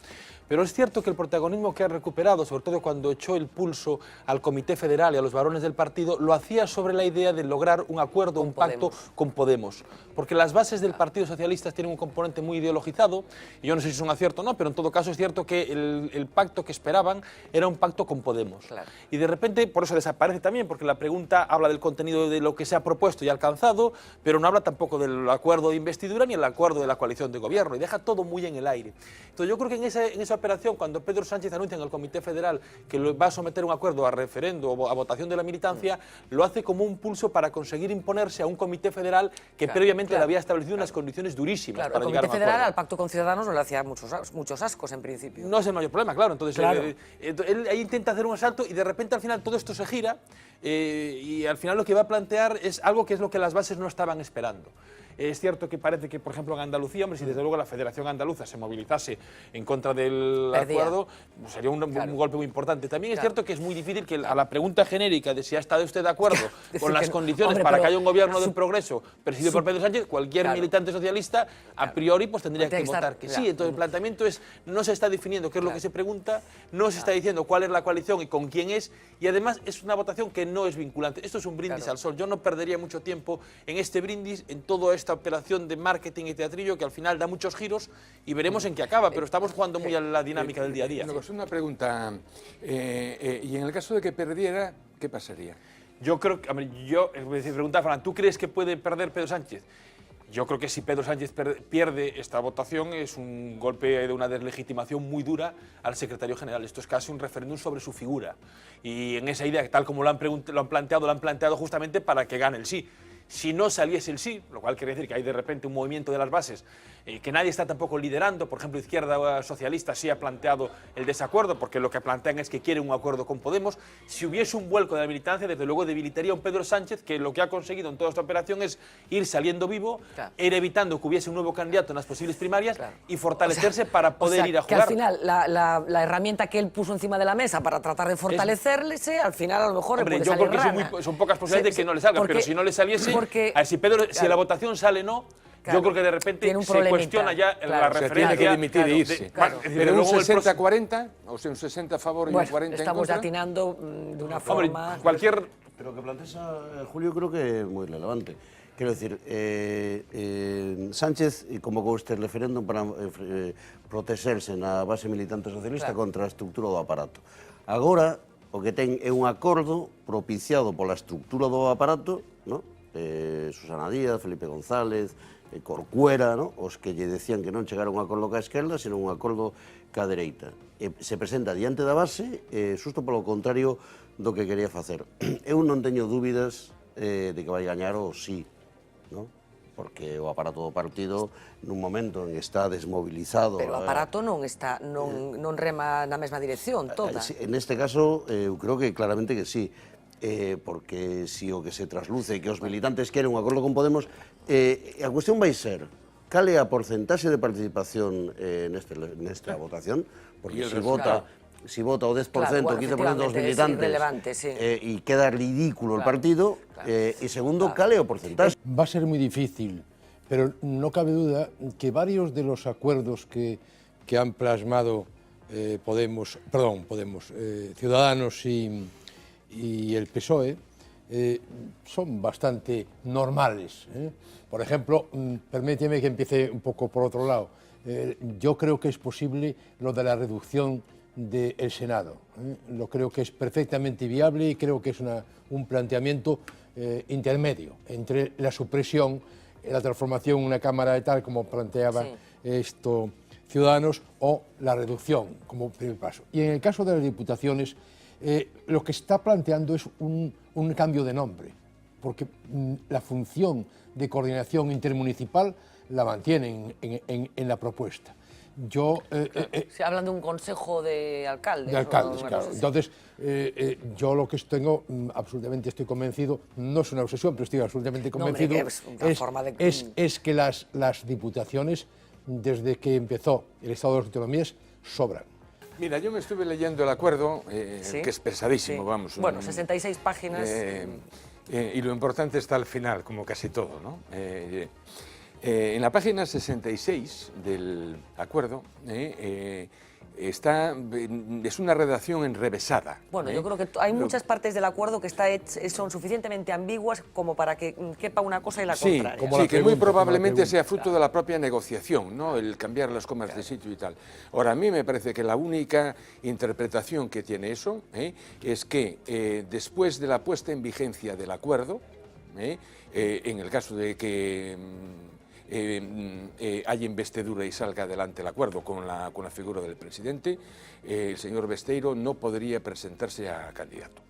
Pero es cierto que el protagonismo que ha recuperado, sobre todo cuando echó el pulso al Comité Federal y a los varones del partido, lo hacía sobre la idea de lograr un acuerdo, un pacto con Podemos. Porque las bases del Partido Socialista tienen un componente muy ideologizado, y yo no sé si es un acierto o no, pero en todo caso es cierto que el pacto que esperaban era un pacto con Podemos. Claro. Y de repente, por eso desaparece también, porque la pregunta habla del contenido de lo que se ha propuesto presupuesto ya alcanzado, pero no habla tampoco del acuerdo de investidura ni el acuerdo de la coalición de gobierno, y deja todo muy en el aire. Entonces yo creo que en esa operación, cuando Pedro Sánchez anuncia en el Comité Federal que va a someter un acuerdo a referendo o a votación de la militancia, lo hace como un pulso para conseguir imponerse a un Comité Federal que previamente le había establecido unas condiciones durísimas para llegar a un acuerdo.
El Comité Federal al Pacto con Ciudadanos no le hacía muchos ascos en principio.
No es el mayor problema, claro. Entonces él ahí intenta hacer un asalto y de repente al final todo esto se gira y al final lo que va a plantear es algo que es lo que las bases no estaban esperando. Es cierto que parece que, por ejemplo, en Andalucía, hombre, si desde luego la Federación Andaluza se movilizase en contra del acuerdo, pues sería un golpe muy importante. También es cierto que es muy difícil que a la pregunta genérica de si ha estado usted de acuerdo con las condiciones para que haya un gobierno del progreso presidido por Pedro Sánchez, cualquier militante socialista a priori pues tendría que votar que sí. Entonces el planteamiento es, no se está definiendo qué es lo que se pregunta, no se está diciendo cuál es la coalición y con quién es, y además es una votación que no es vinculante. Esto es un brindis al sol. Yo no perdería mucho tiempo en este brindis, en todo esto operación de marketing y teatrillo que al final da muchos giros y veremos en qué acaba, pero estamos jugando muy a la dinámica del día a día.
Una pregunta, y en el caso de que perdiera, ¿qué pasaría?
Yo creo que, pregunta Fran, ¿tú crees que puede perder Pedro Sánchez? Yo creo que si Pedro Sánchez pierde esta votación es un golpe de una deslegitimación muy dura al secretario general. Esto es casi un referéndum sobre su figura. Y en esa idea, tal como lo han planteado justamente para que gane el sí. Si no saliese el sí, lo cual quiere decir que hay de repente un movimiento de las bases que nadie está tampoco liderando, por ejemplo, Izquierda Socialista sí ha planteado el desacuerdo, porque lo que plantean es que quieren un acuerdo con Podemos. Si hubiese un vuelco de la militancia, desde luego debilitaría a un Pedro Sánchez, que lo que ha conseguido en toda esta operación es ir saliendo vivo, ir evitando que hubiese un nuevo candidato en las posibles primarias y fortalecerse para poder ir a jugar.
Que al final la herramienta que él puso encima de la mesa para tratar de fortalecerse, al final a lo mejor
Hombre, yo creo que son pocas posibilidades de que no le salga, pero si no le saliese, si la votación sale no, yo creo que de repente se cuestiona ya la referencia.
Tiene que dimitir e irse. Pero un 60-40, o sea, un 60 a favor y un 40 en contra.
Estamos atinando de una forma...
Pero que planteas, Julio, creo que es muy relevante. Quiero decir, Sánchez convocou este referéndum para protegerse na base militante socialista contra a estructura do aparato. Agora, o que ten é un acordo propiciado pola estructura do aparato, ¿no? Susana Díaz, Felipe González, Corcuera, ¿no? Os que lle decían que non chegaron a un acordo ca esquerda, sino un acordo ca dereita. Se presenta diante da base, xusto polo contrario do que quería facer. Eu non teño dúbidas de que vai gañar o sí, ¿no? Porque o aparato do partido nun momento en que está desmobilizado...
Pero o aparato non rema na mesma dirección, toda.
En este caso, eu creo que claramente que sí. Porque si o que se trasluce que os militantes queren un acordo con Podemos, a cuestión vai ser cal é a porcentaxe de participación nesta votación, porque si vota o 10%, o 15% dos militantes e queda ridículo el partido, e segundo, cal é o porcentaxe.
Va a ser muy difícil, pero no cabe duda que varios de los acuerdos que han plasmado Ciudadanos y el PSOE son bastante normales. Por ejemplo, permíteme que empiece un poco por otro lado. Yo creo que es posible lo de la reducción del Senado. Lo creo que es perfectamente viable y creo que es un planteamiento intermedio entre la supresión, la transformación en una Cámara de tal como planteaba esto Ciudadanos, o la reducción como primer paso. Y en el caso de las diputaciones, lo que está planteando es un cambio de nombre, porque la función de coordinación intermunicipal la mantienen en la propuesta.
Se hablan de un consejo de alcaldes.
De alcaldes, claro. Entonces, yo lo que absolutamente estoy convencido, no es una obsesión, pero estoy absolutamente convencido, es que las diputaciones, desde que empezó el Estado de las Autonomías, sobran.
Mira, yo me estuve leyendo el acuerdo, que es pesadísimo, vamos.
Bueno, 66 páginas.
Y lo importante está al final, como casi todo, ¿no? En la página 66 del acuerdo es una redacción enrevesada.
Bueno, yo creo que hay muchas partes del acuerdo que son suficientemente ambiguas como para que quepa una cosa y la contraria.
Sí, que muy probablemente sea fruto de la propia negociación, ¿no? El cambiar las comas de sitio y tal. Ahora, a mí me parece que la única interpretación que tiene eso es que después de la puesta en vigencia del acuerdo, En el caso de que haya investidura y salga adelante el acuerdo con la figura del presidente, el señor Besteiro no podría presentarse a candidato.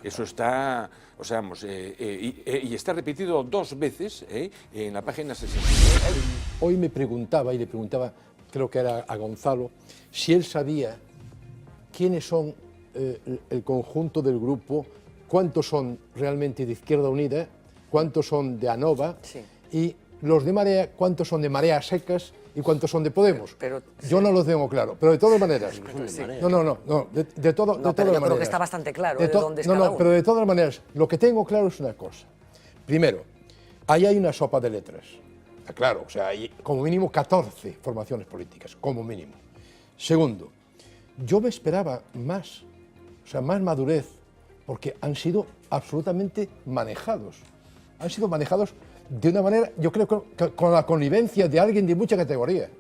Eso está, o sea, y está repetido 2 veces en la página 69.
Hoy me preguntaba, y le preguntaba, creo que era a Gonzalo, si él sabía quiénes son el conjunto del grupo, cuántos son realmente de Izquierda Unida, cuántos son de ANOVA, y los de Marea, cuántos son de Marea Secas y cuántos son de Podemos. Yo no lo tengo claro, pero de todas maneras... No, de todas
pero yo
maneras.
creo que está bastante claro de dónde es cada uno.
Pero de todas maneras, lo que tengo claro es una cosa. Primero, ahí hay una sopa de letras. Está claro, o sea, hay como mínimo 14 formaciones políticas, como mínimo. Segundo, yo me esperaba más, o sea, más madurez, porque han sido absolutamente manejados. Han sido manejados de una manera, yo creo que con la connivencia de alguien de mucha categoría,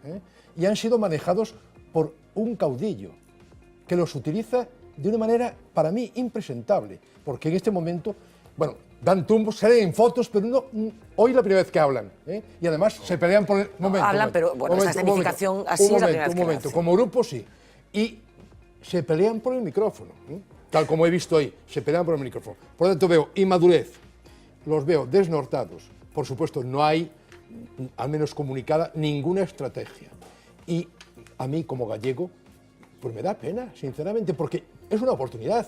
y han sido manejados por un caudillo que los utiliza de una manera, para mí, impresentable, porque en este momento, bueno, dan tumbos, salen en fotos, pero no, hoy es la primera vez que hablan, y además se pelean por el momento.
Pero bueno, esta escenificación así es la primera vez que lo hacen.
Como grupo sí, y se pelean por el micrófono, tal como he visto ahí, se pelean por el micrófono. Por lo tanto veo inmadurez, los veo desnortados. Por supuesto, no hay, al menos comunicada, ninguna estrategia. Y a mí, como gallego, pues me da pena, sinceramente, porque es una oportunidad.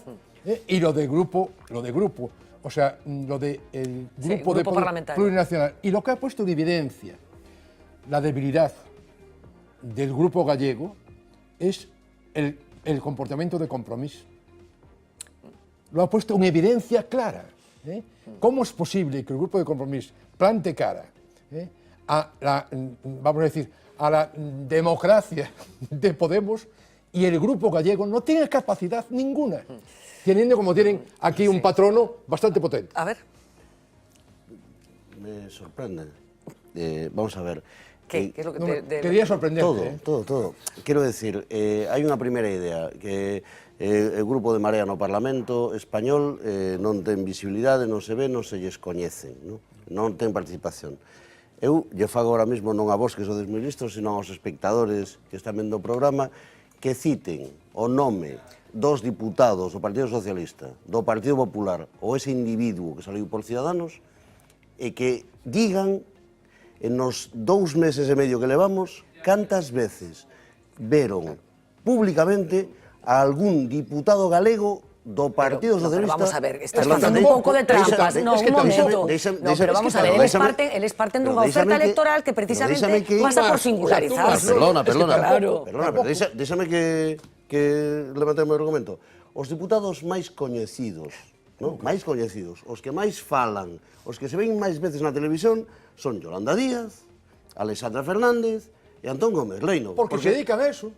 Y lo de grupo, o sea, lo del grupo de plurinacional, y lo que ha puesto en evidencia la debilidad del grupo gallego es el comportamiento de Compromís. Lo ha puesto en evidencia clara. ¿Cómo es posible que el grupo de Compromís plante cara a la, vamos a decir, a la democracia de Podemos y el grupo gallego no tenga capacidad ninguna, teniendo como tienen aquí un patrono bastante potente?
A ver.
Me sorprende. Vamos a ver.
¿Qué es lo que
quería sorprenderte?
Todo. Quiero decir, hay unha primeira idea, que o grupo de Marea no Parlamento español non ten visibilidade, non se ve, non se lles coñecen, non ten participación. Eu lle fago ahora mismo non a vos que sodes ministros, sino aos espectadores que están vendo o programa, que citen o nome dos diputados do Partido Socialista, do Partido Popular ou ese individuo que saliu por Ciudadanos e que digan en nos 2 meses e medio que levamos cantas veces veron públicamente a algún diputado galego do Partido Socialista.
Pero vamos a ver, estás facendo un pouco de trampas. No, un momento. No, pero vamos a ver, eles parten dunha oferta electoral que precisamente pasa por singularizarse.
Perdona, pero déxame que levante o meu argumento. Os diputados máis coñecidos, os que máis falan, os que se ven máis veces na televisión, son Yolanda Díaz, Alexandra Fernández e Antón Gómez Reino.
Porque se dedican a eso.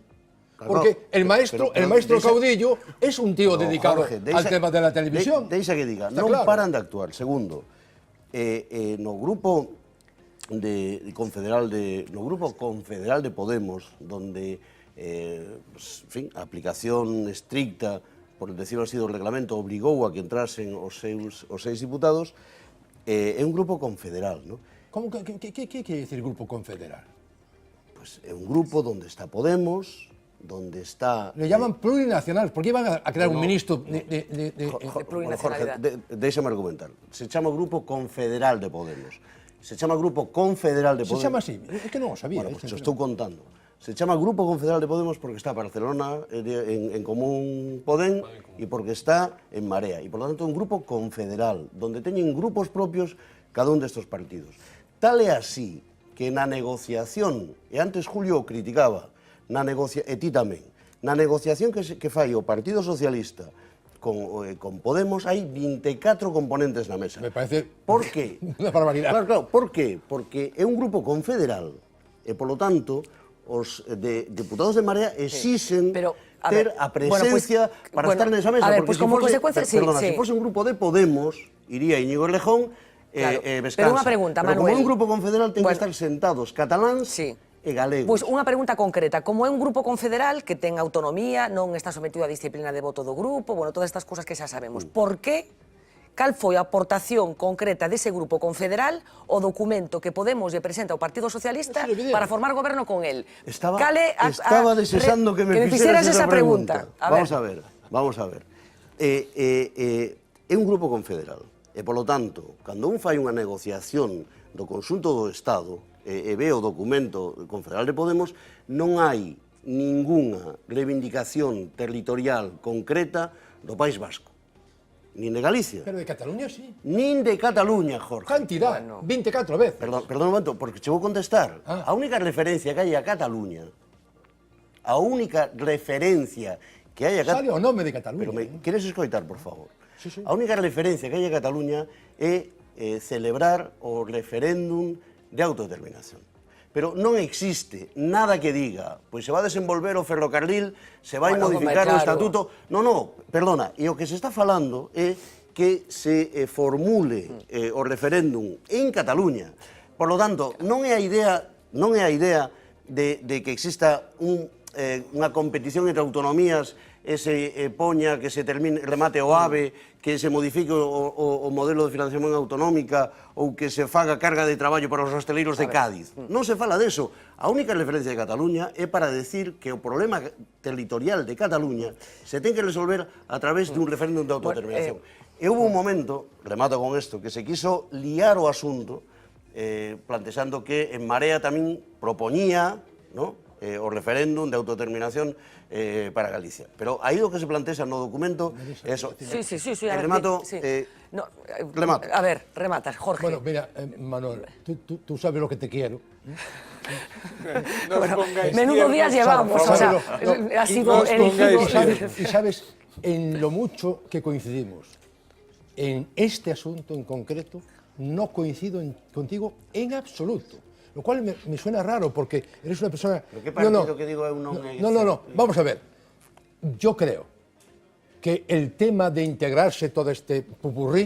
Porque el maestro Caudillo es un tío dedicado al tema de la televisión.
Deixa que diga, non paran de actuar. Segundo, no grupo confederal de Podemos, donde a aplicación estricta, por decirlo así, do reglamento obrigou a que entrasen os 6 diputados, é un grupo confederal, non?
¿Qué quiere decir grupo confederal?
Pues é un grupo donde está Podemos, donde está...
Le llaman plurinacional, ¿por qué iban a crear un ministro de
plurinacionalidad? Déxame argumentar. Se chama Grupo Confederal de Podemos. Se chama Grupo Confederal de Podemos...
Se chama así, é que non o sabía.
Bueno, pues estou contando. Se chama Grupo Confederal de Podemos porque está Barcelona en Común Podem e porque está en Marea. E, por lo tanto, é un grupo confederal, donde teñen grupos propios cada un destes partidos. Tal é así que na negociación, e antes Julio criticaba, e ti tamén, na negociación que fai o Partido Socialista con Podemos, hai 24 componentes na mesa.
Me parece
por qué?
Unha barbaridade.
Claro, por qué? Porque é un grupo confederal e, polo tanto, os diputados de Marea exixen ter a presencia para estar nesa mesa.
A ver, pues como consecuencia,
se fose un grupo de Podemos, iría Íñigo Errejón Vescansa.
Pero unha pregunta, Manuel.
Pero como é un grupo confederal, ten que estar sentados cataláns e galegos.
Pois unha pregunta concreta. Como é un grupo confederal que ten autonomía, non está sometido á disciplina de voto do grupo, bueno, todas estas cousas que xa sabemos, por que cal foi a aportación concreta dese grupo confederal o documento que Podemos lle presenta ao Partido Socialista para formar goberno con el.
Estaba desexando que me fixeras esa pregunta. Vamos a ver. É un grupo confederal. E, polo tanto, cando un fai unha negociación do conxunto do Estado e ve o documento confederal de Podemos, non hai ningunha reivindicación territorial concreta do País Vasco. Nin de Galicia.
Pero de Cataluña sí.
Nin de Cataluña, Jorge.
Cantidad, 24 veces.
Perdón un momento, porque che vou contestar. A única referencia que hai a Cataluña, a única referencia que hai a Cataluña...
Sale o nome de Cataluña.
Pero queres escoitar, por favor?
Sí.
A única referencia que hai a Cataluña é celebrar o referéndum de autodeterminación. Pero non existe nada que diga, pois se va a desenvolver o ferrocarril, se vai modificar o estatuto... Non, perdona, e o que se está falando é que se formule o referéndum en Cataluña. Por lo tanto, non é a idea de que exista unha competición entre autonomías e se poña, que se remate o AVE, que se modifique o modelo de financiación autonómica ou que se faga carga de traballo para os hosteleiros de Cádiz. Non se fala deso. A única referencia de Cataluña é para decir que o problema territorial de Cataluña se ten que resolver a través dun referéndum de autodeterminación. E hubo un momento, remato con isto, que se quiso liar o asunto plantexando que en Marea tamén propoñía o referéndum de autodeterminación para Galicia. Pero aí o que se plantexa no documento é eso.
Sí.
Remato.
Remato. A ver, rematas, Jorge.
Bueno, mira, Manuel, tú sabes lo que te quiero.
Menudo días llevamos, o sea, ha sido elegido.
Y sabes en lo mucho que coincidimos. En este asunto en concreto no coincido contigo en absoluto. Lo cual me suena raro porque eres una persona...
¿Pero qué partido que digo non é...
No, vamos a ver. Yo creo que el tema de integrarse todo este pupurrí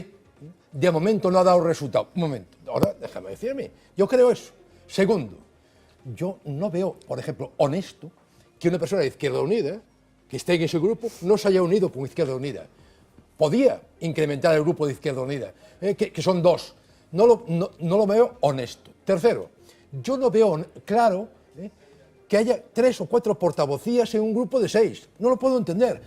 de momento no ha dado resultado. Un momento, ahora déjame decirme. Yo creo eso. Segundo, yo no veo, por ejemplo, honesto que una persona de Izquierda Unida que esté en ese grupo no se haya unido con Izquierda Unida. Podía incrementar el grupo de Izquierda Unida, que son dos. No lo veo honesto. Tercero, yo no veo claro que haya 3 o 4 portavocías en un grupo de 6. No lo puedo entender.